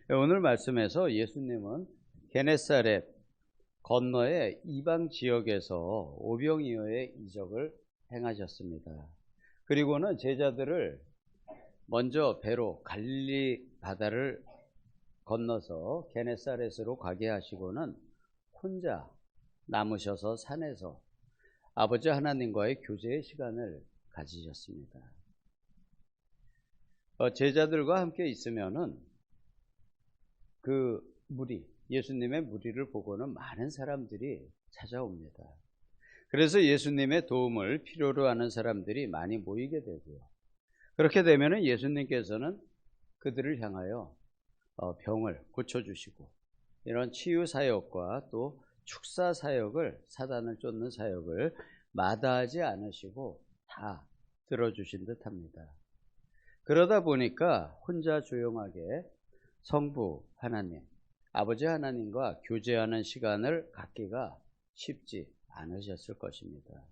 오늘 말씀에서 예수님은 게네사렛 건너의 이방 지역에서 오병이어의 이적을 행하셨습니다. 그리고는 제자들을 먼저 배로 갈릴리 바다를 건너서 게네사렛으로 가게 하시고는 혼자 남으셔서 산에서 아버지 하나님과의 교제의 시간을 가지셨습니다. 제자들과 함께 있으면은 그 예수님의 무리를 보고는 많은 사람들이 찾아옵니다. 그래서 예수님의 도움을 필요로 하는 사람들이 많이 모이게 되고요. 그렇게 되면은 예수님께서는 그들을 향하여 병을 고쳐주시고 이런 치유 사역과 또 축사 사역을, 사단을 쫓는 사역을 마다하지 않으시고 다 들어주신 듯합니다. 그러다 보니까 혼자 조용하게 성부 하나님, 아버지 하나님과 교제하는 시간을 갖기가 쉽지 않으셨을 것입니다.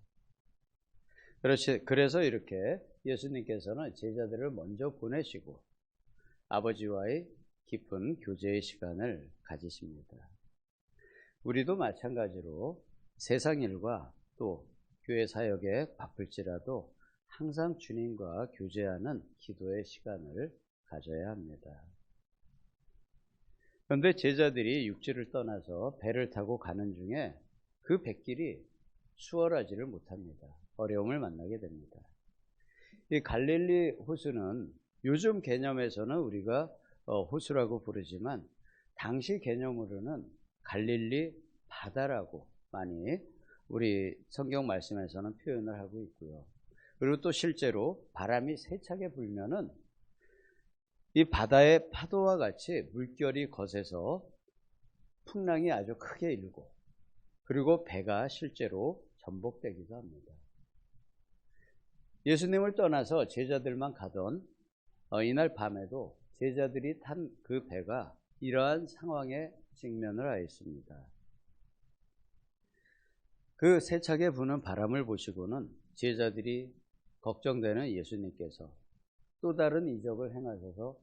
그래서 이렇게 예수님께서는 제자들을 먼저 보내시고 아버지와의 깊은 교제의 시간을 가지십니다. 우리도 마찬가지로 세상 일과 또 교회 사역에 바쁠지라도 항상 주님과 교제하는 기도의 시간을 가져야 합니다. 그런데 제자들이 육지를 떠나서 배를 타고 가는 중에 그 뱃길이 수월하지를 못합니다. 어려움을 만나게 됩니다. 이 갈릴리 호수는 요즘 개념에서는 우리가 호수라고 부르지만 당시 개념으로는 갈릴리 바다라고 많이 우리 성경 말씀에서는 표현을 하고 있고요. 그리고 또 실제로 바람이 세차게 불면은 이 바다의 파도와 같이 물결이 거세서 풍랑이 아주 크게 일고 그리고 배가 실제로 전복되기도 합니다. 예수님을 떠나서 제자들만 가던 이날 밤에도 제자들이 탄 그 배가 이러한 상황에 직면을 하였습니다. 그 세차게 부는 바람을 보시고는 제자들이 걱정되는 예수님께서 또 다른 이적을 행하셔서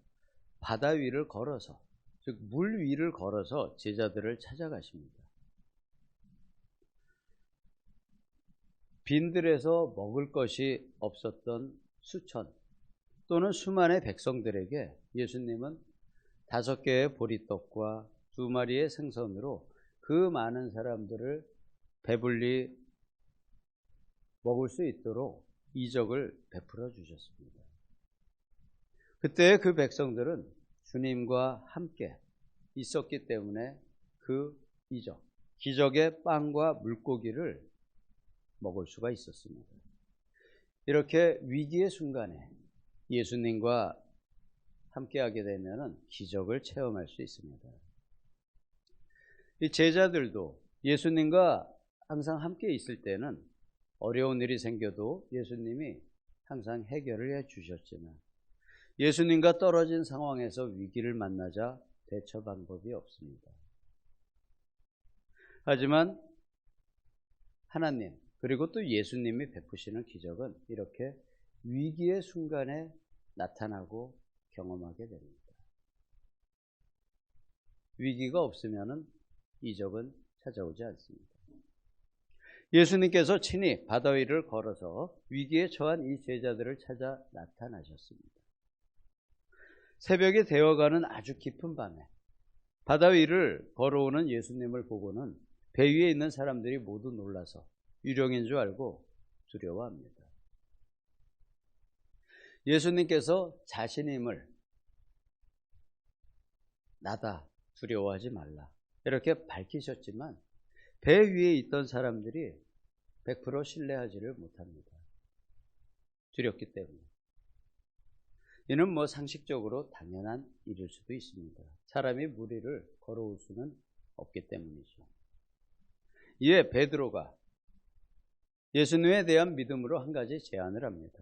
바다 위를 걸어서, 즉 물 위를 걸어서 제자들을 찾아가십니다. 빈들에서 먹을 것이 없었던 수천 또는 수만의 백성들에게 예수님은 5개의 보리떡과 2마리의 생선으로 그 많은 사람들을 배불리 먹을 수 있도록 이적을 베풀어 주셨습니다. 그때 그 백성들은 주님과 함께 있었기 때문에 그 이적, 기적의 빵과 물고기를 먹을 수가 있었습니다. 이렇게 위기의 순간에 예수님과 함께하게 되면 기적을 체험할 수 있습니다. 이 제자들도 예수님과 항상 함께 있을 때는 어려운 일이 생겨도 예수님이 항상 해결을 해 주셨지만 예수님과 떨어진 상황에서 위기를 만나자 대처 방법이 없습니다. 하지만 하나님 그리고 또 예수님이 베푸시는 기적은 이렇게 위기의 순간에 나타나고 경험하게 됩니다. 위기가 없으면 이적은 찾아오지 않습니다. 예수님께서 친히 바다 위를 걸어서 위기에 처한 이 제자들을 찾아 나타나셨습니다. 새벽이 되어가는 아주 깊은 밤에 바다 위를 걸어오는 예수님을 보고는 배 위에 있는 사람들이 모두 놀라서 유령인 줄 알고 두려워합니다. 예수님께서 자신임을 나다, 두려워하지 말라 이렇게 밝히셨지만 배 위에 있던 사람들이 100% 신뢰하지를 못합니다. 두렵기 때문에. 이는 상식적으로 당연한 일일 수도 있습니다. 사람이 물 위를 걸어올 수는 없기 때문이죠. 이에 베드로가 예수님에 대한 믿음으로 한 가지 제안을 합니다.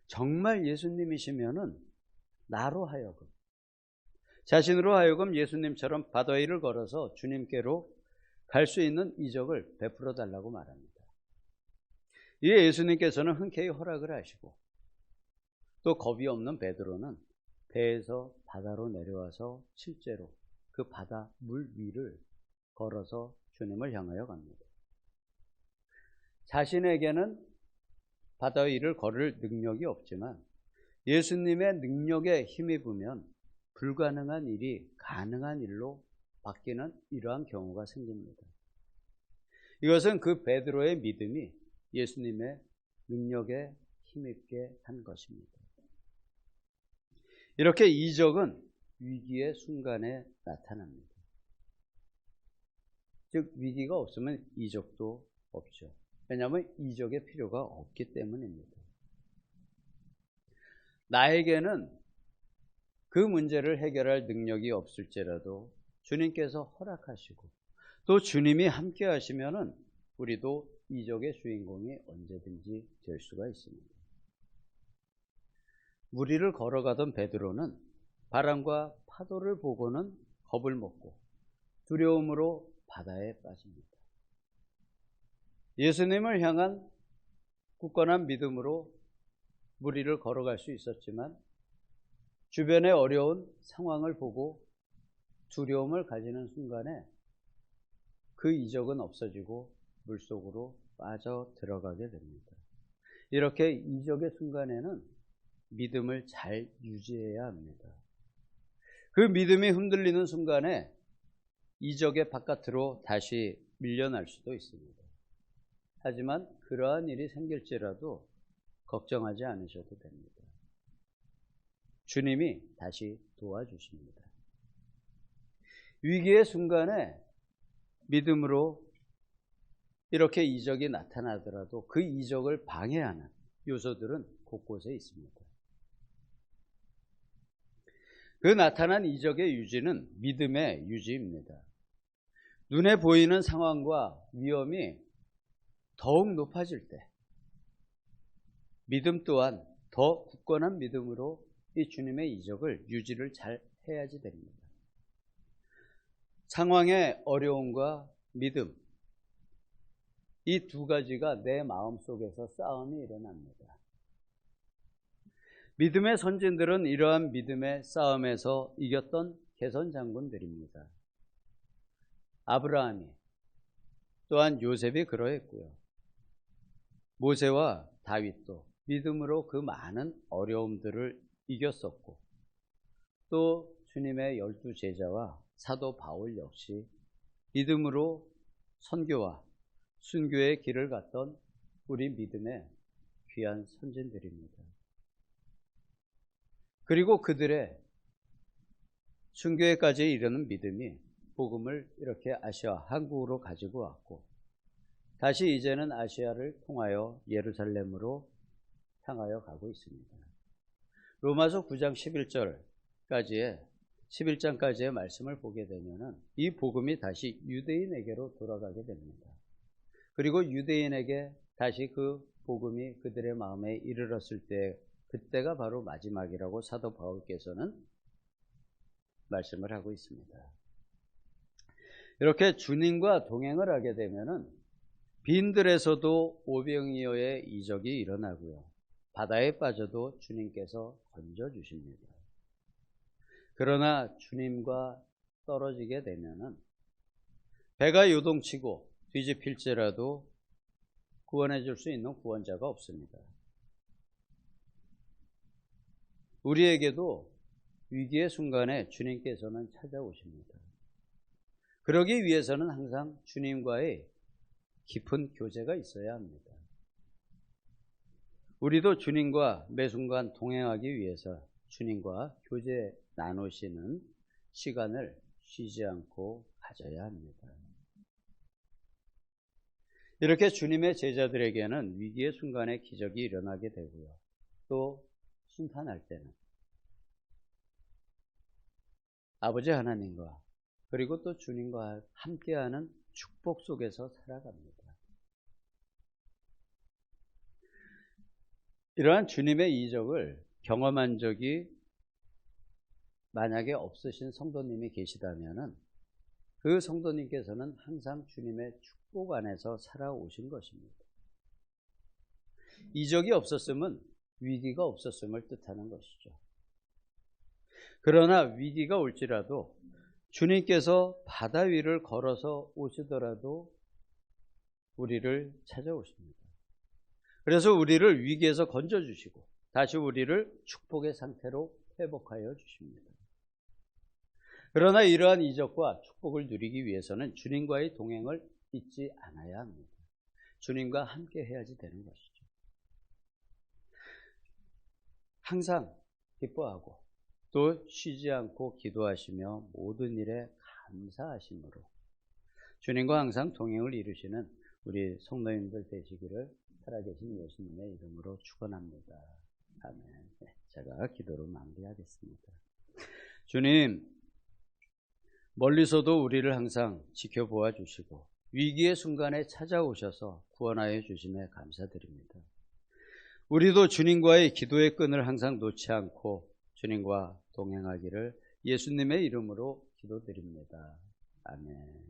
정말 예수님이시면은 나로 하여금, 자신으로 하여금 예수님처럼 바다 위를 걸어서 주님께로 갈 수 있는 이적을 베풀어 달라고 말합니다. 이에 예수님께서는 흔쾌히 허락을 하시고 또 겁이 없는 베드로는 배에서 바다로 내려와서 실제로 그 바다 물 위를 걸어서 주님을 향하여 갑니다. 자신에게는 바다 위를 걸을 능력이 없지만 예수님의 능력에 힘입으면 불가능한 일이 가능한 일로 바뀌는 이러한 경우가 생깁니다. 이것은 그 베드로의 믿음이 예수님의 능력에 힘입게 한 것입니다. 이렇게 이적은 위기의 순간에 나타납니다. 즉 위기가 없으면 이적도 없죠. 왜냐하면 이적의 필요가 없기 때문입니다. 나에게는 그 문제를 해결할 능력이 없을지라도 주님께서 허락하시고 또 주님이 함께 하시면은 우리도 이적의 주인공이 언제든지 될 수가 있습니다. 물 위를 걸어가던 베드로는 바람과 파도를 보고는 겁을 먹고 두려움으로 바다에 빠집니다. 예수님을 향한 굳건한 믿음으로 물 위를 걸어갈 수 있었지만 주변의 어려운 상황을 보고 두려움을 가지는 순간에 그 이적은 없어지고 물속으로 빠져 들어가게 됩니다. 이렇게 이적의 순간에는 믿음을 잘 유지해야 합니다. 그 믿음이 흔들리는 순간에 이적의 바깥으로 다시 밀려날 수도 있습니다. 하지만 그러한 일이 생길지라도 걱정하지 않으셔도 됩니다. 주님이 다시 도와주십니다. 위기의 순간에 믿음으로 이렇게 이적이 나타나더라도 그 이적을 방해하는 요소들은 곳곳에 있습니다. 그 나타난 이적의 유지는 믿음의 유지입니다. 눈에 보이는 상황과 위험이 더욱 높아질 때 믿음 또한 더 굳건한 믿음으로 이 주님의 이적을 유지를 잘 해야지 됩니다. 상황의 어려움과 믿음, 이 두 가지가 내 마음속에서 싸움이 일어납니다. 믿음의 선진들은 이러한 믿음의 싸움에서 이겼던 개선 장군들입니다. 아브라함이 또한 요셉이 그러했고요. 모세와 다윗도 믿음으로 그 많은 어려움들을 이겼었고 또 주님의 12 제자와 사도 바울 역시 믿음으로 선교와 순교의 길을 갔던 우리 믿음의 귀한 선진들입니다. 그리고 그들의 순교에까지 이르는 믿음이 복음을 이렇게 아시아, 한국으로 가지고 왔고 다시 이제는 아시아를 통하여 예루살렘으로 향하여 가고 있습니다. 로마서 9장 11장까지의 말씀을 보게 되면은 이 복음이 다시 유대인에게로 돌아가게 됩니다. 그리고 유대인에게 다시 그 복음이 그들의 마음에 이르렀을 때 그때가 바로 마지막이라고 사도 바울께서는 말씀을 하고 있습니다. 이렇게 주님과 동행을 하게 되면은 빈들에서도 오병이어의 이적이 일어나고요. 바다에 빠져도 주님께서 건져주십니다. 그러나 주님과 떨어지게 되면은 배가 요동치고 뒤집힐지라도 구원해 줄 수 있는 구원자가 없습니다. 우리에게도 위기의 순간에 주님께서는 찾아오십니다. 그러기 위해서는 항상 주님과의 깊은 교제가 있어야 합니다. 우리도 주님과 매 순간 동행하기 위해서 주님과 교제 나누시는 시간을 쉬지 않고 가져야 합니다. 이렇게 주님의 제자들에게는 위기의 순간에 기적이 일어나게 되고요. 또 순탄할 때는 아버지 하나님과 그리고 또 주님과 함께하는 축복 속에서 살아갑니다. 이러한 주님의 이적을 경험한 적이 만약에 없으신 성도님이 계시다면은 그 성도님께서는 항상 주님의 축복 안에서 살아오신 것입니다. 이적이 없었으면 위기가 없었음을 뜻하는 것이죠. 그러나 위기가 올지라도 주님께서 바다 위를 걸어서 오시더라도 우리를 찾아오십니다. 그래서 우리를 위기에서 건져주시고 다시 우리를 축복의 상태로 회복하여 주십니다. 그러나 이러한 이적과 축복을 누리기 위해서는 주님과의 동행을 잊지 않아야 합니다. 주님과 함께 해야지 되는 것이죠. 항상 기뻐하고 또 쉬지 않고 기도하시며 모든 일에 감사하심으로 주님과 항상 동행을 이루시는 우리 성도님들 되시기를 살아계신 예수님의 이름으로 축원합니다. 아멘. 네, 제가 기도로 마무리하겠습니다. 주님, 멀리서도 우리를 항상 지켜보아 주시고 위기의 순간에 찾아오셔서 구원하여 주심에 감사드립니다. 우리도 주님과의 기도의 끈을 항상 놓지 않고 주님과 동행하기를 예수님의 이름으로 기도드립니다. 아멘.